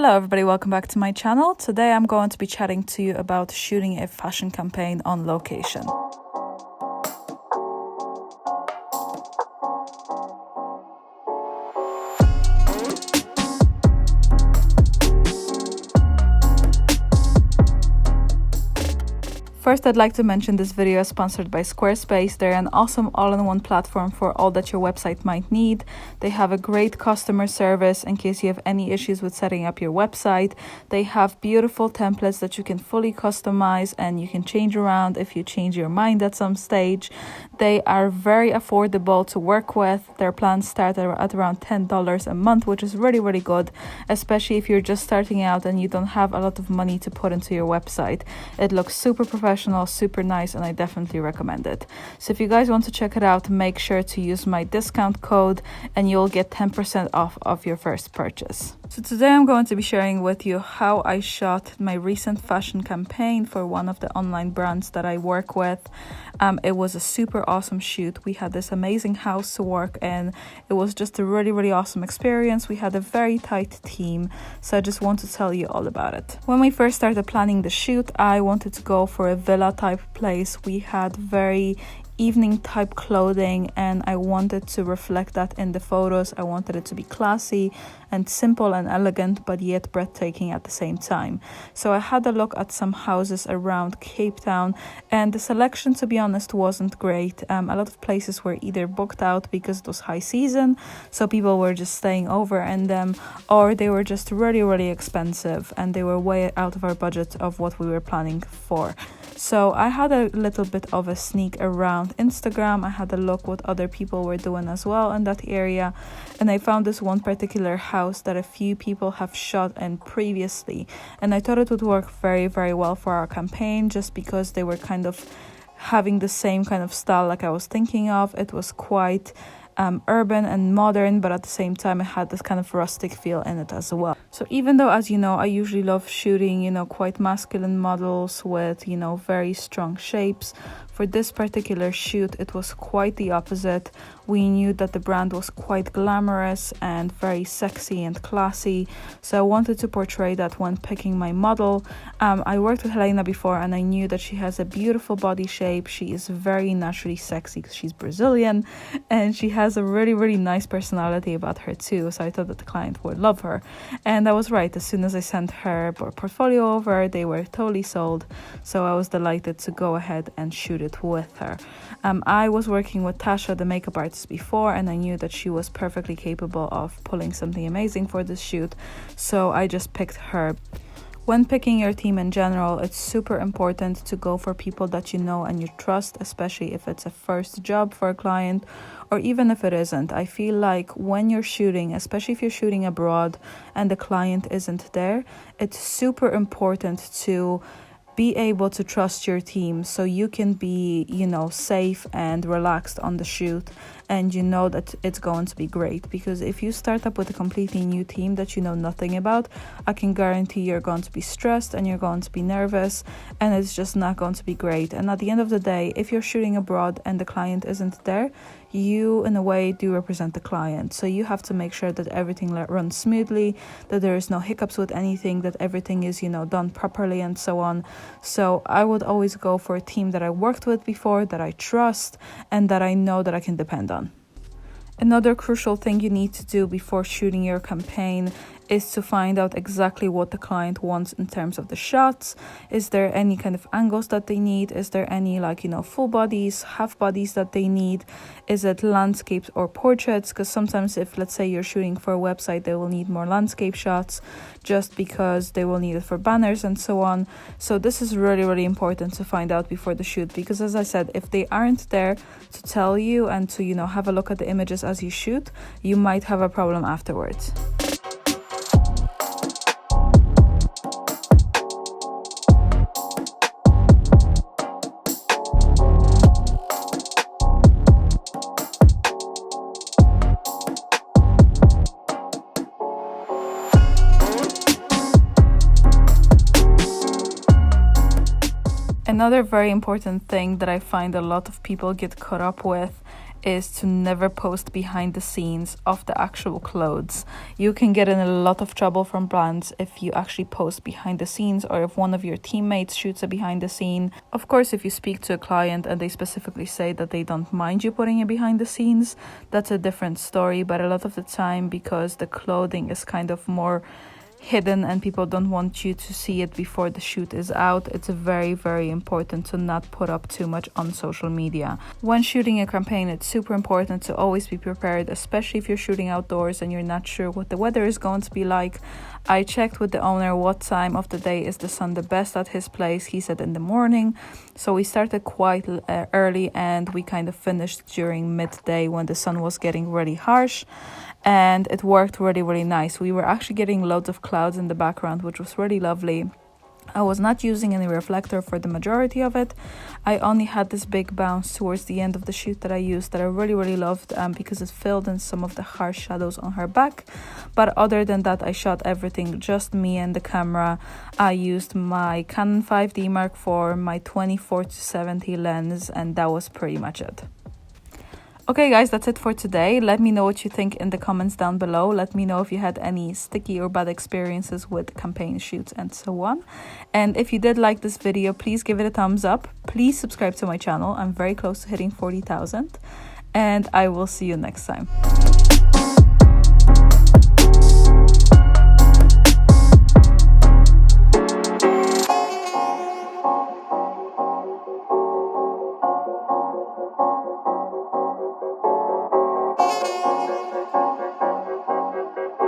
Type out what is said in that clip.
Hello everybody, welcome back to my channel. Today I'm going to be chatting to you about shooting a fashion campaign on location. First, I'd like to mention this video is sponsored by Squarespace. They're an awesome all-in-one platform for all that your website might need. They have a great customer service in case you have any issues with setting up your website. They have beautiful templates that you can fully customize and you can change around if you change your mind at some stage. They are very affordable to work with. Their plans start at around $10 a month, which is really good, especially if you're just starting out and you don't have a lot of money to put into your website. It looks super professional, super nice, and I definitely recommend it. So if you guys want to check it out, make sure to use my discount code and you'll get 10% off of your first purchase. So today I'm going to be sharing with you how I shot my recent fashion campaign for one of the online brands that I work with. It was a super awesome shoot. We had this amazing house to work in. It was just a really awesome experience. We had a very tight team, so I just want to tell you all about it. When we first started planning the shoot, I wanted to go for a villa type place. We had very evening type clothing and I wanted to reflect that in the photos. I wanted it to be classy and simple and elegant, but yet breathtaking at the same time. So I had a look at some houses around Cape Town and the selection, to be honest, wasn't great. A lot of places were either booked out because it was high season, so people were just staying over in them, or they were just really expensive and they were way out of our budget of what we were planning for. So I had a little bit of a sneak around Instagram. I had a look what other people were doing as well in that area, and I found this one particular house that a few people have shot in previously, and I thought it would work very well for our campaign just because they were kind of having the same kind of style like I was thinking of. It was quite urban and modern, but at the same time it had this kind of rustic feel in it as well. So even though, as you know, I usually love shooting, quite masculine models with, very strong shapes, for this particular shoot it was quite the opposite. We knew that the brand was quite glamorous and very sexy and classy, so I wanted to portray that when picking my model. I worked with Helena before and I knew that she has a beautiful body shape. She is very naturally sexy because she's Brazilian, and she has a really nice personality about her too, so I thought that the client would love her. And I was right. As soon as I sent her portfolio over, they were totally sold, so I was delighted to go ahead and shoot it with her. I was working with Tasha, the makeup artist, before, and I knew that she was perfectly capable of pulling something amazing for this shoot, so I just picked her. When picking your team in general, it's super important to go for people that you know and you trust, especially if it's a first job for a client, or even if it isn't. I feel like when you're shooting, especially if you're shooting abroad and the client isn't there, it's super important to be able to trust your team so you can be, safe and relaxed on the shoot, and you know that it's going to be great. Because if you start up with a completely new team that you know nothing about, I can guarantee you're going to be stressed and you're going to be nervous, and it's just not going to be great. And at the end of the day, if you're shooting abroad and the client isn't there, you in a way do represent the client, so you have to make sure that everything runs smoothly, that there is no hiccups with anything, that everything is done properly and so on. So I would always go for a team that I worked with before, that I trust, and that I know that I can depend on. Another crucial thing you need to do before shooting your campaign is to find out exactly what the client wants in terms of the shots. Is there any kind of angles that they need? Is there any full bodies, half bodies that they need? Is it landscapes or portraits? Because sometimes if, let's say, you're shooting for a website, they will need more landscape shots just because they will need it for banners and so on. So this is really important to find out before the shoot, because as I said, if they aren't there to tell you and to have a look at the images as you shoot, you might have a problem afterwards. Another very important thing that I find a lot of people get caught up with is to never post behind the scenes of the actual clothes. You can get in a lot of trouble from brands if you actually post behind the scenes, or if one of your teammates shoots a behind the scene. Of course, if you speak to a client and they specifically say that they don't mind you putting it behind the scenes, that's a different story. But a lot of the time, because the clothing is kind of more hidden and people don't want you to see it before the shoot is out, it's very, very important to not put up too much on social media. When shooting a campaign, it's super important to always be prepared, especially if you're shooting outdoors and you're not sure what the weather is going to be like. I checked with the owner what time of the day is the sun the best at his place. He said in the morning, so we started quite early and we kind of finished during midday when the sun was getting really harsh, and it worked really, really nice. We were actually getting loads of clouds in the background, which was really lovely. I was not using any reflector for the majority of it. I only had this big bounce towards the end of the shoot that I used that I really, really loved because it filled in some of the harsh shadows on her back. But other than that, I shot everything, just me and the camera. I used my Canon 5D Mark IV, my 24-70 lens, and that was pretty much it. Okay guys, that's it for today. Let me know what you think in the comments down below. Let me know if you had any sticky or bad experiences with campaign shoots and so on. And if you did like this video, please give it a thumbs up. Please subscribe to my channel. I'm very close to hitting 40,000. And I will see you next time.